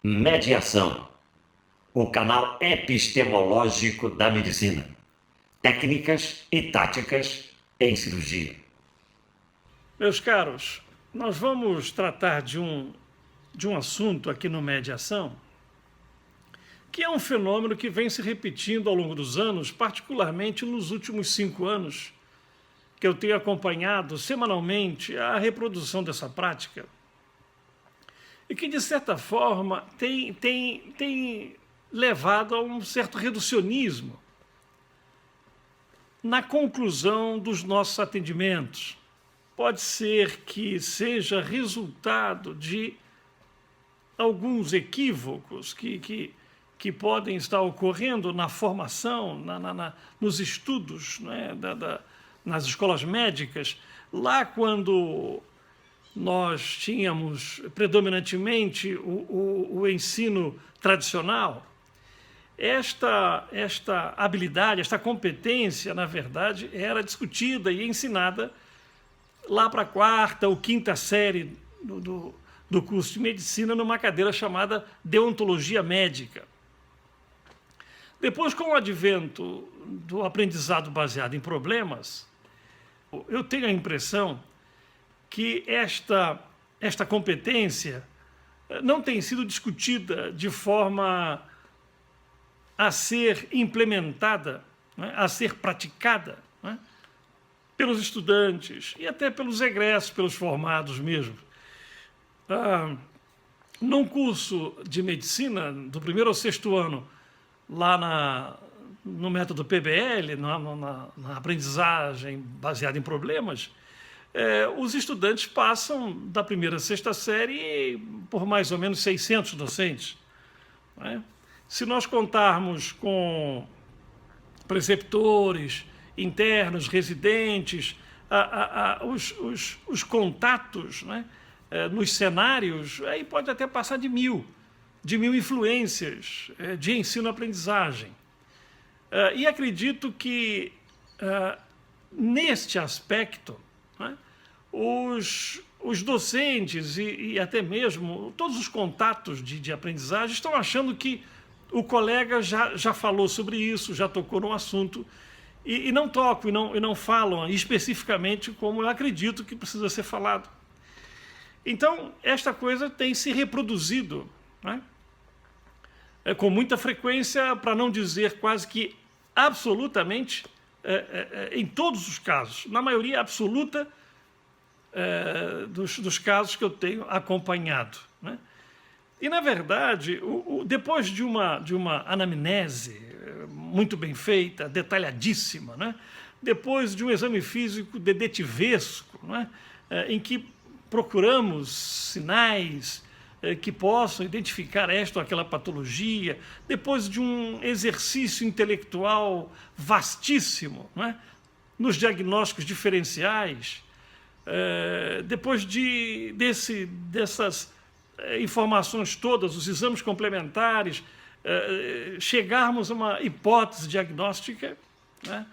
Mediação, o canal epistemológico da medicina. Técnicas e táticas em cirurgia. Meus caros, nós vamos tratar de um assunto aqui no Mediação, que é um fenômeno que vem se repetindo ao longo dos anos, particularmente nos últimos 5 anos, que eu tenho acompanhado semanalmente a reprodução dessa prática, e que, de certa forma, tem levado a um certo reducionismo na conclusão dos nossos atendimentos. Pode ser que seja resultado de alguns equívocos que podem estar ocorrendo na formação, nos estudos, né, nas escolas médicas, lá quando nós tínhamos predominantemente o ensino tradicional. Esta habilidade, esta competência, na verdade, era discutida e ensinada lá para a 4ª ou 5ª série do curso de medicina, numa cadeira chamada deontologia médica. Depois, com o advento do aprendizado baseado em problemas, eu tenho a impressão que esta competência não tem sido discutida de forma a ser implementada, né, a ser praticada, né, pelos estudantes e até pelos egressos, pelos formados mesmo. Num curso de medicina, do 1º ao 6º ano, lá no método PBL, na aprendizagem baseada em problemas, os estudantes passam da 1ª à 6ª série por mais ou menos 600 docentes, né? Se nós contarmos com preceptores, internos, residentes, os contatos, né, nos cenários, aí pode até passar de mil influências de ensino-aprendizagem. E acredito que, neste aspecto, né, os docentes e até mesmo todos os contatos de aprendizagem estão achando que o colega já falou sobre isso, já tocou no assunto, e não tocam e não falam especificamente como eu acredito que precisa ser falado. Então, esta coisa tem se reproduzido, né, com muita frequência, para não dizer quase que absolutamente, em todos os casos, na maioria absoluta dos casos que eu tenho acompanhado, né? E, na verdade, depois de uma anamnese muito bem feita, detalhadíssima, né, depois de um exame físico dedetivesco, né, em que procuramos sinais que possam identificar esta ou aquela patologia, depois de um exercício intelectual vastíssimo, né, nos diagnósticos diferenciais, depois dessas informações todas, os exames complementares, chegarmos a uma hipótese diagnóstica, né,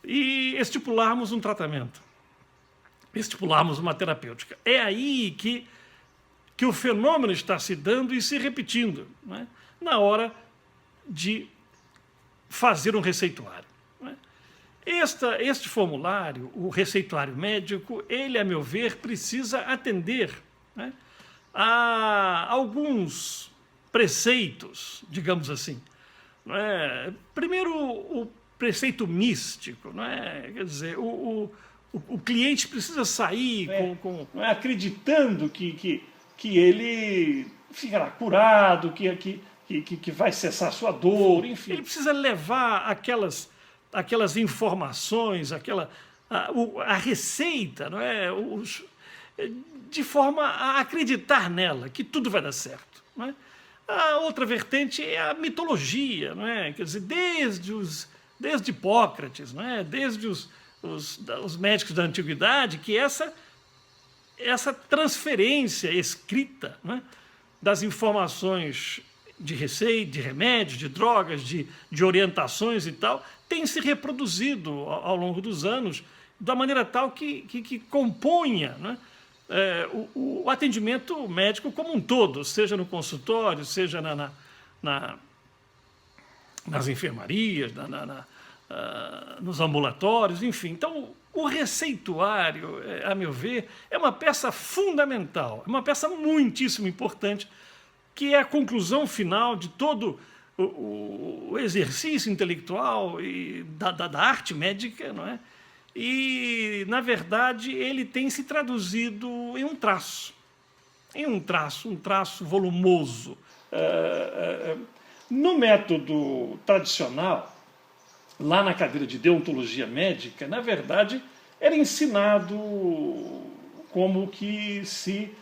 e estipularmos um tratamento, estipularmos uma terapêutica. É aí que o fenômeno está se dando e se repetindo, né, na hora de fazer um receituário, né. Este formulário, o receituário médico, ele, a meu ver, precisa atender, né, a alguns preceitos, digamos assim. Não é? Primeiro, o preceito místico, não é? Quer dizer, o cliente precisa sair acreditando que ele ficará curado, que vai cessar sua dor, enfim. Ele precisa levar aquelas informações, a receita, não é? De forma a acreditar nela, que tudo vai dar certo, não é? A outra vertente é a mitologia, não é? Quer dizer, desde Hipócrates, não é? Desde os médicos da antiguidade, que essa transferência escrita, não é, das informações de receita, de remédios, de drogas, de orientações e tal, tem se reproduzido ao longo dos anos, da maneira tal que componha, não é, o atendimento médico como um todo, seja no consultório, seja nas enfermarias, nos ambulatórios, enfim. Então, o receituário, a meu ver, é uma peça fundamental, é uma peça muitíssimo importante, que é a conclusão final de todo o exercício intelectual e da arte médica, não é? E, na verdade, ele tem se traduzido em um traço, um traço volumoso. No método tradicional, lá na cadeira de deontologia médica, na verdade, era ensinado como que se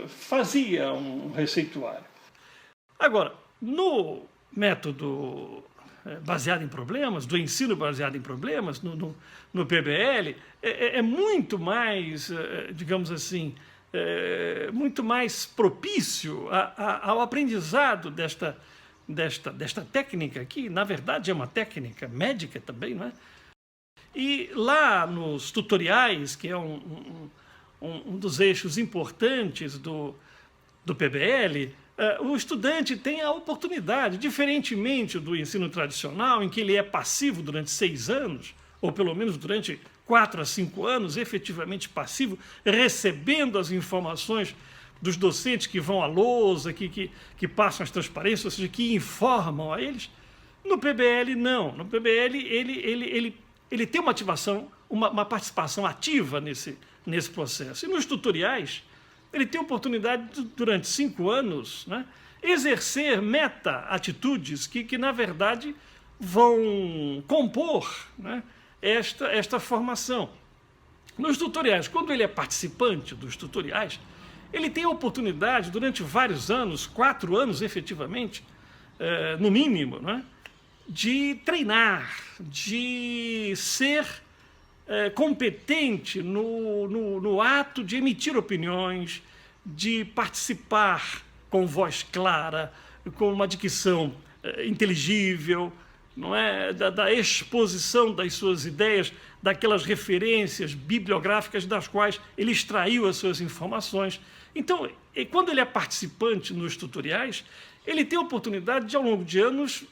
fazia um receituário. Agora, no método baseado em problemas, do ensino baseado em problemas, no PBL, é muito mais, digamos assim, muito mais propício ao aprendizado desta técnica, que na verdade é uma técnica médica também, não é? E lá nos tutoriais, que é um dos eixos importantes do PBL, o estudante tem a oportunidade, diferentemente do ensino tradicional, em que ele é passivo durante 6 anos, ou pelo menos durante 4 a 5 anos, efetivamente passivo, recebendo as informações dos docentes que vão à lousa, que passam as transparências, ou seja, que informam a eles. No PBL, não. No PBL, ele tem uma ativação, uma participação ativa nesse processo. E nos tutoriais, ele tem a oportunidade, durante 5 anos, né, exercer meta-atitudes que, na verdade, vão compor, né, esta formação. Nos tutoriais, quando ele é participante dos tutoriais, ele tem a oportunidade, durante vários anos, 4 anos efetivamente, no mínimo, né, de treinar, de ser competente no ato de emitir opiniões, de participar com voz clara, com uma dicção inteligível, não é? Da exposição das suas ideias, daquelas referências bibliográficas das quais ele extraiu as suas informações. Então, quando ele é participante nos tutoriais, ele tem a oportunidade de, ao longo de anos,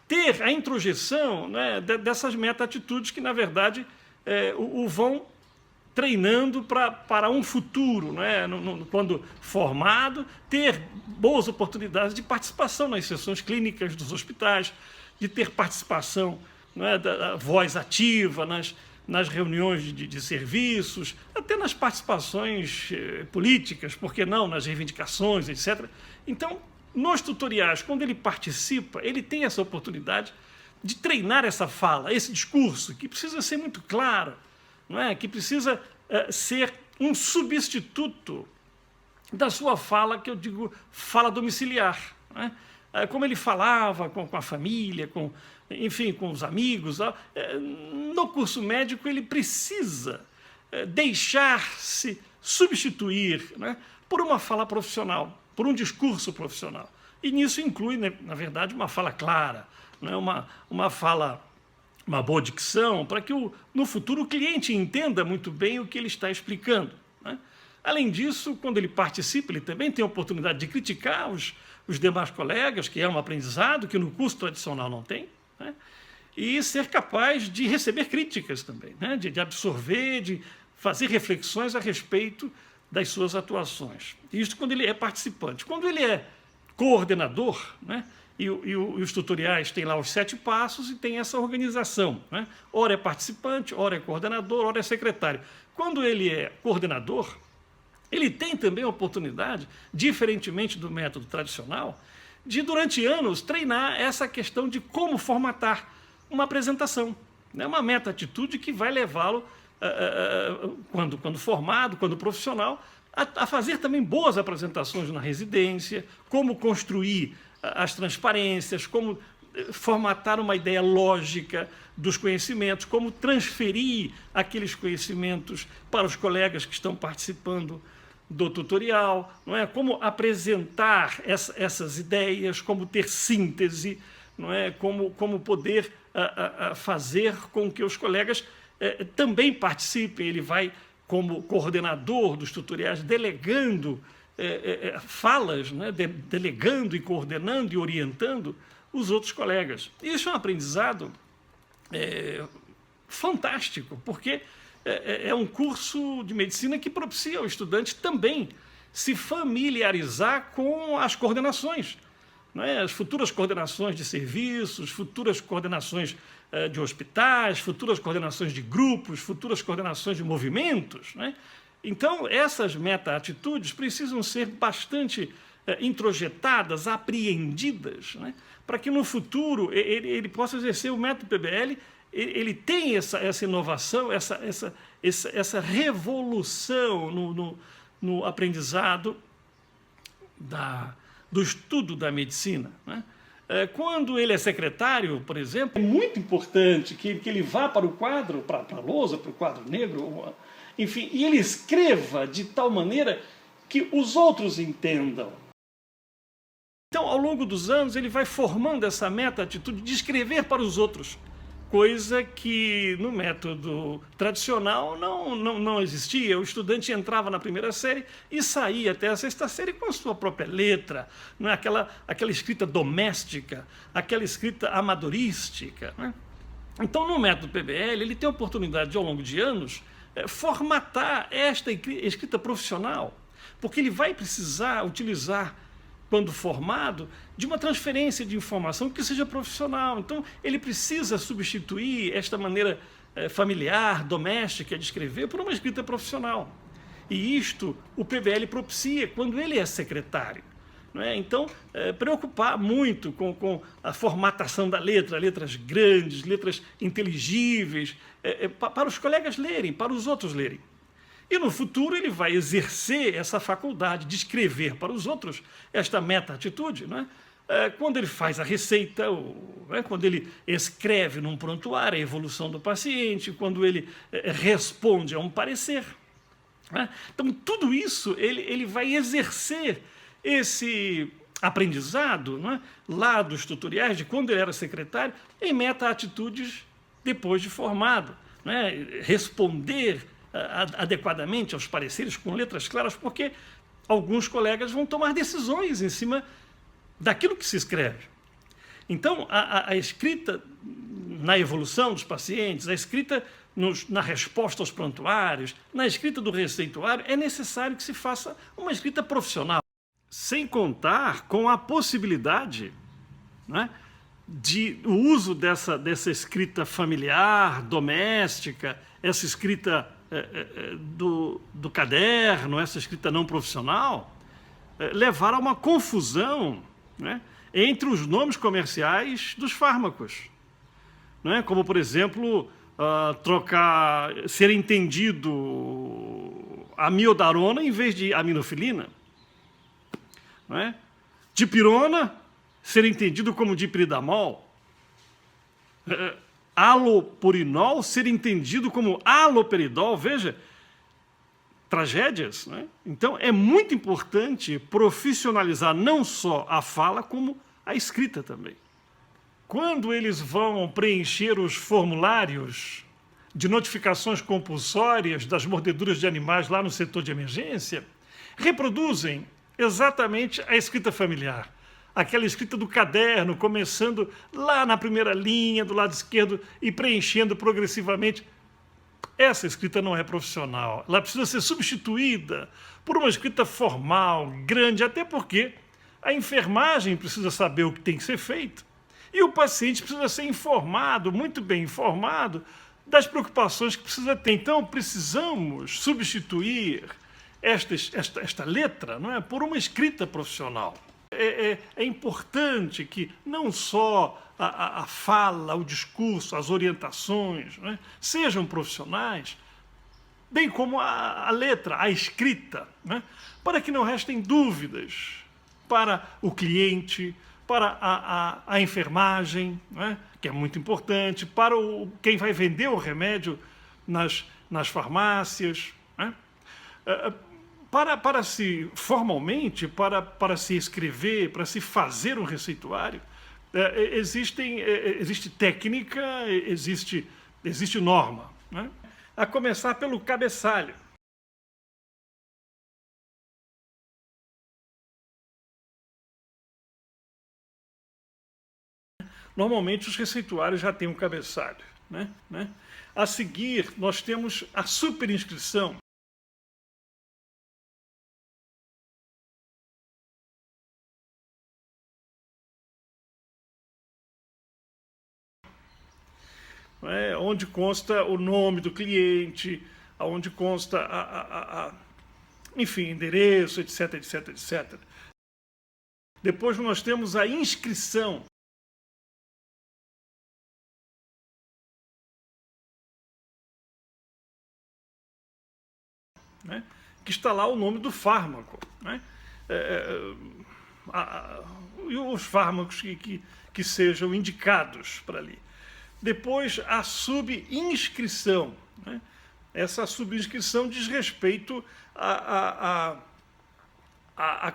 ter a introjeção, né, dessas meta-atitudes que, na verdade, o vão treinando para um futuro, né, quando formado, ter boas oportunidades de participação nas sessões clínicas dos hospitais, de ter participação, né, da voz ativa nas reuniões de serviços, até nas participações políticas, por que não, nas reivindicações, etc. Então, nos tutoriais, quando ele participa, ele tem essa oportunidade de treinar essa fala, esse discurso, que precisa ser muito claro, não é? Que precisa ser um substituto da sua fala, que eu digo fala domiciliar, não é? Como ele falava com a família, enfim, com os amigos. No curso médico, ele precisa deixar-se substituir, né, por uma fala profissional, por um discurso profissional. E nisso inclui, né, na verdade, uma fala clara, né, uma fala, uma boa dicção, para que no futuro o cliente entenda muito bem o que ele está explicando, né? Além disso, quando ele participa, ele também tem a oportunidade de criticar os demais colegas, que é um aprendizado que no curso tradicional não tem, né? E ser capaz de receber críticas também, né? De absorver, de fazer reflexões a respeito das suas atuações. Isso quando ele é participante. Quando ele é coordenador, né? E os tutoriais têm lá os 7 passos e tem essa organização, né? Ora é participante, ora é coordenador, ora é secretário. Quando ele é coordenador, ele tem também a oportunidade, diferentemente do método tradicional, de, durante anos, treinar essa questão de como formatar uma apresentação, né? Uma meta-atitude que vai levá-lo, quando formado, quando profissional, a fazer também boas apresentações na residência, como construir as transparências, como formatar uma ideia lógica dos conhecimentos, como transferir aqueles conhecimentos para os colegas que estão participando do tutorial, não é? Como apresentar essas ideias, como ter síntese, não é? Como poder fazer com que os colegas também participem. Ele vai como coordenador dos tutoriais, delegando falas, né? Delegando e coordenando e orientando os outros colegas. Isso é um aprendizado fantástico, porque é um curso de medicina que propicia ao estudante também se familiarizar com as coordenações, não é? As futuras coordenações de serviços, futuras coordenações de hospitais, futuras coordenações de grupos, futuras coordenações de movimentos, não é? Então, essas meta-atitudes precisam ser bastante introjetadas, apreendidas, né? Para que no futuro ele possa exercer o método PBL. Ele tem essa inovação, essa revolução no aprendizado do estudo da medicina, né? Quando ele é secretário, por exemplo, é muito importante que ele vá para o quadro, para a lousa, para o quadro negro, enfim, e ele escreva de tal maneira que os outros entendam. Então, ao longo dos anos, ele vai formando essa meta-atitude de escrever para os outros, coisa que no método tradicional não existia. O estudante entrava na primeira série e saía até a sexta série com a sua própria letra, não é? Aquela escrita doméstica, aquela escrita amadorística, né? Então, no método PBL, ele tem a oportunidade de, ao longo de anos, formatar esta escrita profissional, porque ele vai precisar utilizar, quando formado, de uma transferência de informação que seja profissional. Então, ele precisa substituir esta maneira familiar, doméstica de escrever por uma escrita profissional. E isto o PBL propicia quando ele é secretário, não é? Então, preocupar muito com a formatação da letra, letras grandes, letras inteligíveis, para os colegas lerem, para os outros lerem. E no futuro ele vai exercer essa faculdade de escrever para os outros esta meta-atitude, não é? Quando ele faz a receita, quando ele escreve num prontuário a evolução do paciente, quando ele responde a um parecer, não é? Então, tudo isso ele vai exercer esse aprendizado, não é? Lá dos tutoriais, de quando ele era secretário, em meta-atitudes depois de formado, não é? Responder adequadamente aos pareceres com letras claras, porque alguns colegas vão tomar decisões em cima daquilo que se escreve. Então, a escrita na evolução dos pacientes, a escrita na resposta aos prontuários, na escrita do receituário, é necessário que se faça uma escrita profissional, sem contar com a possibilidade, né, de o uso dessa escrita familiar, doméstica, essa escrita do caderno, essa escrita não profissional, levar a uma confusão, né, entre os nomes comerciais dos fármacos, né, como, por exemplo, ser entendido amiodarona em vez de aminofilina, né? Dipirona ser entendido como dipiridamol, alopurinol ser entendido como aloperidol. Veja, tragédias, né? Então, é muito importante profissionalizar não só a fala, como a escrita também. Quando eles vão preencher os formulários de notificações compulsórias das mordeduras de animais lá no setor de emergência, reproduzem exatamente a escrita familiar. Aquela escrita do caderno, começando lá na primeira linha, do lado esquerdo, e preenchendo progressivamente. Essa escrita não é profissional. Ela precisa ser substituída por uma escrita formal, grande, até porque a enfermagem precisa saber o que tem que ser feito e o paciente precisa ser informado, muito bem informado, das preocupações que precisa ter. Então, precisamos substituir esta letra, não é, por uma escrita profissional. É importante que não só a fala, o discurso, as orientações, não é, sejam profissionais, bem como a letra, a escrita, não é, para que não restem dúvidas para o cliente, para a enfermagem, não é, que é muito importante, para quem vai vender o remédio nas farmácias, não é? Para se formalmente, para se escrever, para se fazer um receituário, existe técnica, existe norma, né? A começar pelo cabeçalho. Normalmente os receituários já têm um cabeçalho, né? A seguir, nós temos a superinscrição. Onde consta o nome do cliente, onde consta, enfim, endereço, etc, etc, etc. Depois nós temos a inscrição. Que está lá o nome do fármaco. E os fármacos que sejam indicados para ali. Depois, a subinscrição. Essa subinscrição diz respeito à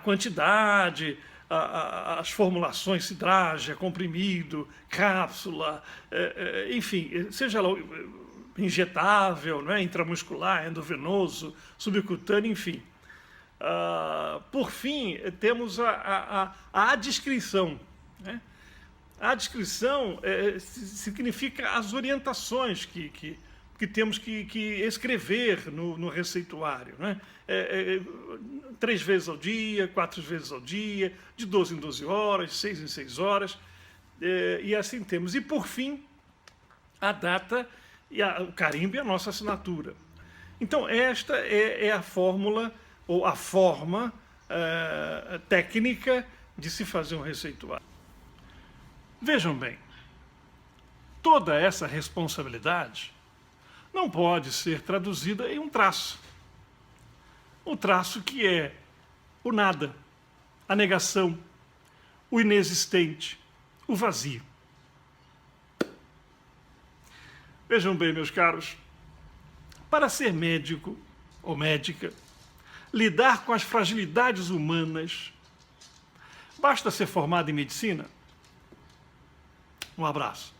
quantidade, às formulações cidrágea, comprimido, cápsula, enfim, seja lá injetável, intramuscular, endovenoso, subcutâneo, enfim. Por fim, temos a adscrição. A adscrição significa as orientações que temos que escrever no receituário. 3 vezes ao dia, 4 vezes ao dia, de 12 em 12 horas, 6 em 6 horas, e assim temos. E, por fim, a data, o carimbo e a nossa assinatura. Então, esta é a fórmula, ou a forma técnica de se fazer um receituário. Vejam bem, toda essa responsabilidade não pode ser traduzida em um traço. O traço que é o nada, a negação, o inexistente, o vazio. Vejam bem, meus caros, para ser médico ou médica, lidar com as fragilidades humanas, basta ser formado em medicina? Um abraço.